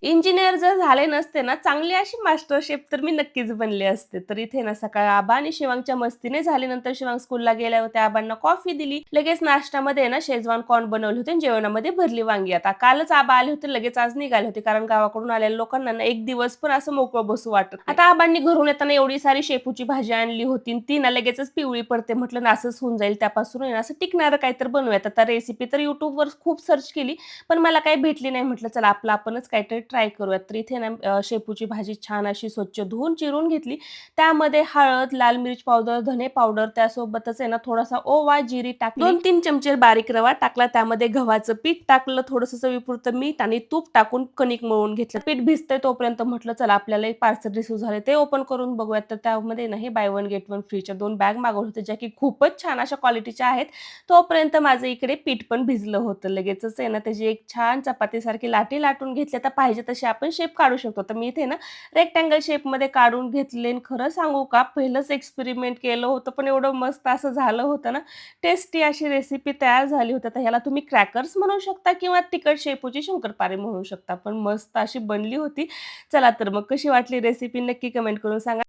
Engineer जर झाले नसते ना, चांगली अशी मास्टर शेफ तर मी नक्कीच बनले असते. तर इथे ना सकाळी आबा आणि शिवांगच्या मस्तीने झाली. नंतर शिवांग स्कूलला गेल्यावर त्या आबांना कॉफी दिली. लगेच नाश्त्यामध्ये ना शेजवान कॉर्न बनवले होते आणि जेवणामध्ये भरली वांगी. आता कालच आबा आले होते, लगेच आज निघाले होते. कारण गावाकडून आलेल्या लोकांना ना एक दिवस पण असं मोकळं बसू वाटत नाही. आता आबांनी घरून येताना एवढी सारी शेपूची भाजी आणली होती आणि ती ना लगेचच पिवळी पडते. म्हटलं ना असंच होऊन जाईल. त्यापासून आहे ना असं टिकणारं काहीतरी बनवूयात. आता रेसिपी तर YouTubeवर खूप सर्च केली, पण मला काही भेटली नाही. म्हटलं चला आपलं आपणच काहीतरी ट्राय करूयात. तर इथे ना शेपूची भाजी छान अशी स्वच्छ धुवून चिरून घेतली. त्यामध्ये हळद, लाल मिर्च पावडर, धने पावडर, त्यासोबतच आहे ना थोडासा ओवा, जिरी टाकली. 2-3 चमचे बारीक रवा टाकला. त्यामध्ये गव्हाचं पीठ टाकलं, थोडंसं चवीपुरतं मीठ आणि तूप टाकून कणिक मळून घेतलं. पीठ भिजतंय तोपर्यंत म्हटलं चला आपल्याला एक पार्सल रिसीव्ह झाले ते ओपन करून बघूयात. तर त्यामध्ये ना हे बाय वन गेट वन फ्रीच्या 2 बॅग मागवल्या होत्या, ज्या की खूपच छान अशा क्वालिटीच्या आहेत. तोपर्यंत माझं इकडे पीठ पण भिजलं होतं. लगेचच आहे ना त्याची एक छान चपातीसारखी लाटी लाटून घेतली. आता पाहिजे तशी आपण शेप काढू शकतो. तर मी इथे ना रेक्टेंगल शेपमध्ये काढून घेतले आणि खरं सांगू का पहिलंच एक्सपेरिमेंट केलं होतं, पण एवढं मस्त असं झालं होतं ना, टेस्टी अशी रेसिपी तयार झाली होती. तर ह्याला तुम्ही क्रॅकर्स म्हणू शकता किंवा तिखट शेपूची शंकरपाळे म्हणू शकता. पण मस्त अशी बनली होती. चला तर मग कशी वाटली रेसिपी नक्की कमेंट करून सांगा.